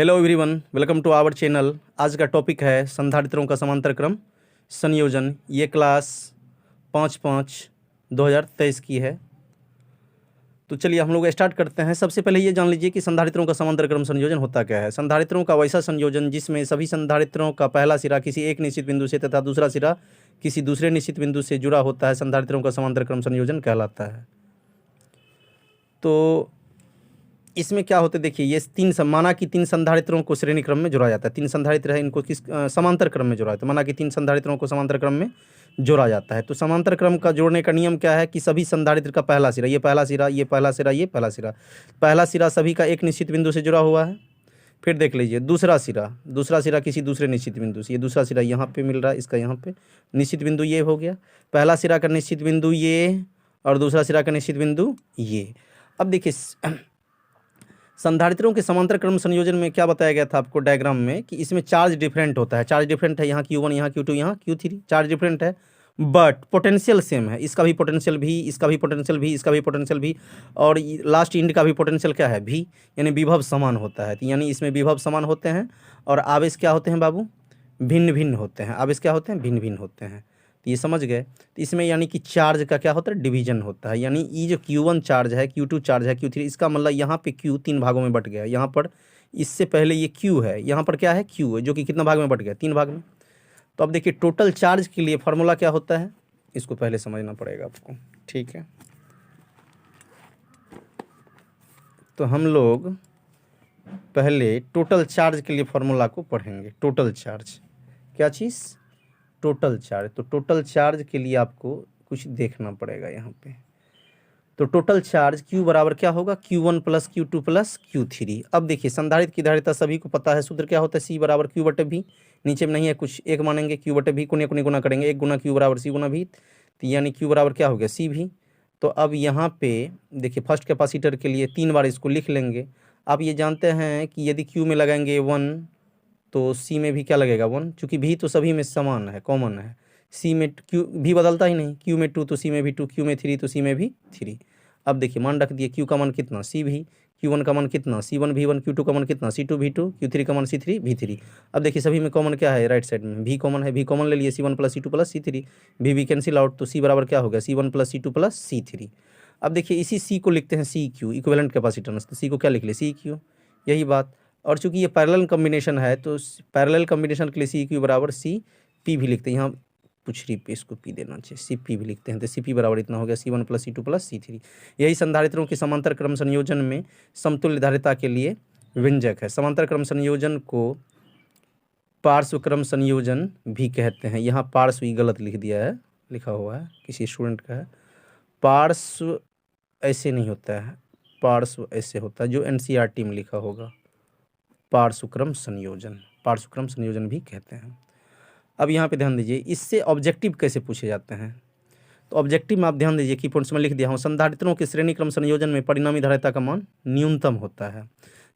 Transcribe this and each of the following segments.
Hello everyone, welcome to our channel. आज का topic है संधारित्रों का समांतर क्रम संयोजन। ये क्लास 5/5/2023 की है। तो चलिए हम लोग स्टार्ट करते हैं। सबसे पहले ये जान लीजिए कि संधारित्रों का समांतर क्रम संयोजन होता क्या है। संधारित्रों का वैसा संयोजन जिसमें सभी संधारित्रों का पहला सिरा किसी एक निश्चित बिंदु से तथा दूसरा सिरा किसी दूसरे निश्चित बिंदु से जुड़ा होता है, संधारित्रों का समांतर क्रम संयोजन कहलाता है। तो इसमें क्या होता है, देखिए ये माना कि तीन संधारित्रों को श्रेणी क्रम में जोड़ा जाता है। तीन संधारित्र है, इनको किस समांतर क्रम में जोड़ा जाता है। माना कि तीन संधारित्रों को समांतर क्रम में जोड़ा जाता है। तो समांतर क्रम का जोड़ने का नियम क्या है कि सभी संधारित्र का पहला सिरा, ये पहला सिरा, ये पहला सिरा, ये पहला सिरा, पहला सिरा सभी का एक निश्चित बिंदु से जुड़ा हुआ है। फिर देख लीजिए दूसरा सिरा किसी दूसरे निश्चित बिंदु से, ये दूसरा सिरा यहाँ पे मिल रहा है, इसका यहाँ पे निश्चित बिंदु ये हो गया। पहला सिरा का निश्चित बिंदु ये और दूसरा सिरा का निश्चित बिंदु ये। अब देखिए संधारित्रों के समांतर क्रम संयोजन में क्या बताया गया था आपको डायग्राम में कि इसमें चार्ज डिफरेंट होता है। चार्ज डिफरेंट है, यहाँ Q1, यहाँ Q2, यहाँ Q3, चार्ज डिफरेंट है बट पोटेंशियल सेम है। इसका भी पोटेंशियल भी, इसका भी पोटेंशियल भी, इसका भी पोटेंशियल भी, और लास्ट इंड का भी पोटेंशियल क्या है, भी, यानी विभव समान होता है। यानी इसमें विभव समान होते हैं और आवेश क्या होते हैं बाबू, भिन्न भिन्न होते हैं। आवेश क्या होते हैं, भिन्न भिन्न होते हैं। तो ये समझ गए। तो इसमें यानी कि चार्ज का क्या होता है, डिवीजन होता है। यानी ये जो Q1 चार्ज है, Q2 चार्ज है, Q3, इसका मतलब यहाँ पे Q तीन भागों में बट गया। यहाँ पर इससे पहले ये Q है, यहाँ पर क्या है, Q है, जो कि कितना भाग में बट गया, तीन भाग में। तो अब देखिए टोटल चार्ज के लिए फॉर्मूला क्या होता है, इसको पहले समझना पड़ेगा आपको, ठीक है। तो हम लोग पहले टोटल चार्ज के लिए फॉर्मूला को पढ़ेंगे। टोटल चार्ज क्या चीज़, टोटल चार्ज। तो टोटल चार्ज के लिए आपको कुछ देखना पड़ेगा यहाँ पे। तो टोटल चार्ज Q बराबर क्या होगा, Q1 + Q2 + Q3। अब देखिए संधारित्र की धारिता सभी को पता है, सूत्र क्या होता है, C बराबर Q/V। नीचे में नहीं है कुछ, एक मानेंगे Q/V को गुना करेंगे, 1 × Q बराबर C × V। तो यानी Q बराबर क्या हो गया, CV। तो अब यहाँ पे देखिए फर्स्ट कैपेसिटर के लिए 3 बार इसको लिख लेंगे। आप ये जानते हैं कि यदि Q में लगाएंगे 1 तो C में भी क्या लगेगा 1, चूँकि V तो सभी में समान है, कॉमन है। C में Q भी बदलता ही नहीं, Q में 2 तो C में भी 2, Q में 3 तो C में भी 3। अब देखिए मान रख दिए, Q का मान कितना, CV, Q1 का मान कितना, C1 V1, Q2 का मान कितना, C2 V2, Q3 का मान C3 V3। अब देखिए सभी में कॉमन क्या है, राइट साइड में V कॉमन है, V कॉमन ले लिए, C1 + C2 + C3, V cancel out, तो C बराबर क्या हो गया, C1 + C2 + C3। अब देखिए इसी C को लिखते हैं CQ, इक्विवेलेंट कैपेसिटेंस। तो C को क्या लिख ले, CQ, यही बात। और चूंकि ये पैरेलल कॉम्बिनेशन है तो पैरेलल कॉम्बिनेशन के लिए CQ बराबर CP भी लिखते हैं। यहाँ कुछ री पे इसको P देना चाहिए, CP भी लिखते हैं। तो CP बराबर इतना हो गया, C1 + C2 + C3। यही संधारित्रों के समांतर क्रम संयोजन में समतुल्य धारिता के लिए व्यंजक है। समांतर क्रम संयोजन को पार्श्व क्रम संयोजन भी कहते हैं। यहाँ पार्श्व ही गलत लिख दिया है, लिखा हुआ है, किसी स्टूडेंट का है। पार्श्व ऐसे नहीं होता है, पार्श्व ऐसे होता है, जो NCERT में लिखा होगा, पार्श्वक्रम संयोजन भी कहते हैं। अब यहाँ पे ध्यान दीजिए, इससे ऑब्जेक्टिव कैसे पूछे जाते हैं। तो ऑब्जेक्टिव में आप ध्यान दीजिए, की पॉइंट्स में लिख दिया हूँ। संधारित्रों के श्रेणी क्रम संयोजन में परिणामी धारिता का मान न्यूनतम होता है।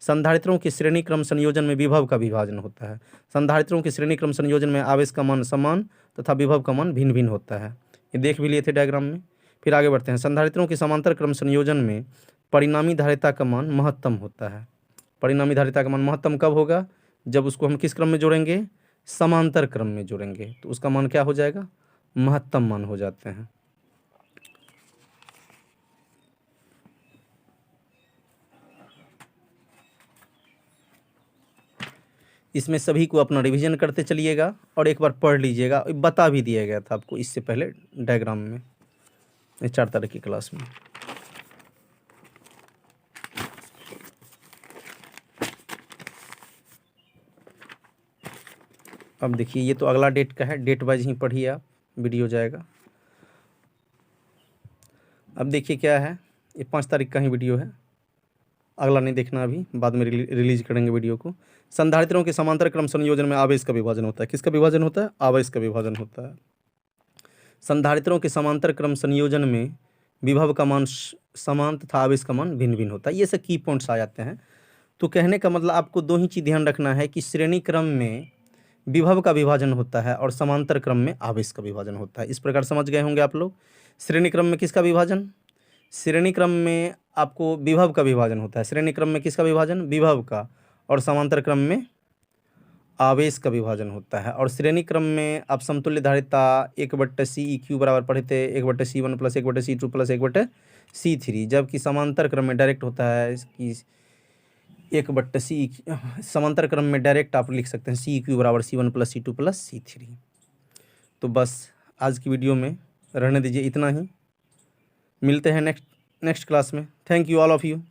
संधारित्रों के श्रेणी क्रम संयोजन में विभव का विभाजन होता है। संधारित्रों के श्रेणी क्रम संयोजन में आवेश का मान समान तथा विभव का मान भिन्न भिन्न होता है। ये देख भी लिए थे डायग्राम में। फिर आगे बढ़ते हैं। संधारित्रों के समांतर क्रम संयोजन में परिणामी धारिता का मान महत्तम होता है। परिणामी धारिता का मान महत्तम कब होगा, जब उसको हम किस क्रम में जोड़ेंगे, समांतर क्रम में जोड़ेंगे, तो उसका मान क्या हो जाएगा, महत्तम मान हो जाते हैं। इसमें सभी को अपना रिवीजन करते चलिएगा और एक बार पढ़ लीजिएगा। बता भी दिया गया था आपको इससे पहले डायग्राम में, 4 तारीख की क्लास में। अब देखिए ये तो अगला डेट का है, डेट वाइज ही पढ़िए आप, वीडियो जाएगा। अब देखिए क्या है, ये 5 तारीख का ही वीडियो है, अगला नहीं देखना अभी, बाद में रिलीज करेंगे वीडियो को। संधारित्रों के समांतर क्रम संयोजन में आवेश का विभाजन होता है। किसका विभाजन होता है, आवेश का विभाजन होता है। संधारित्रों के समांतर क्रम संयोजन में विभव का मान समान तथा आवेश का मान भिन्न भिन्न होता है। ये सब की पॉइंट्स आ जाते हैं। तो कहने का मतलब आपको 2 ही चीज़ ध्यान रखना है कि श्रेणी क्रम में विभव का विभाजन होता है और समांतर क्रम में आवेश का विभाजन होता है। इस प्रकार समझ गए होंगे आप लोग। श्रेणी क्रम में किसका विभाजन, श्रेणी क्रम में आपको विभव का विभाजन होता है। श्रेणी क्रम में किसका विभाजन, विभव का, और समांतर क्रम में आवेश का विभाजन होता है। और श्रेणी क्रम में आप समतुल्य धारिता 1/CEQ बराबर पढ़े थे 1/C1 plus 1/C2 plus 1/C3, जबकि समांतर क्रम में डायरेक्ट होता है कि 1/C, समांतर क्रम में डायरेक्ट आप लिख सकते हैं CEQ बराबर C1 plus C2 plus C3। तो बस आज की वीडियो में रहने दीजिए इतना ही, मिलते हैं नेक्स्ट क्लास में। Thank you all of you.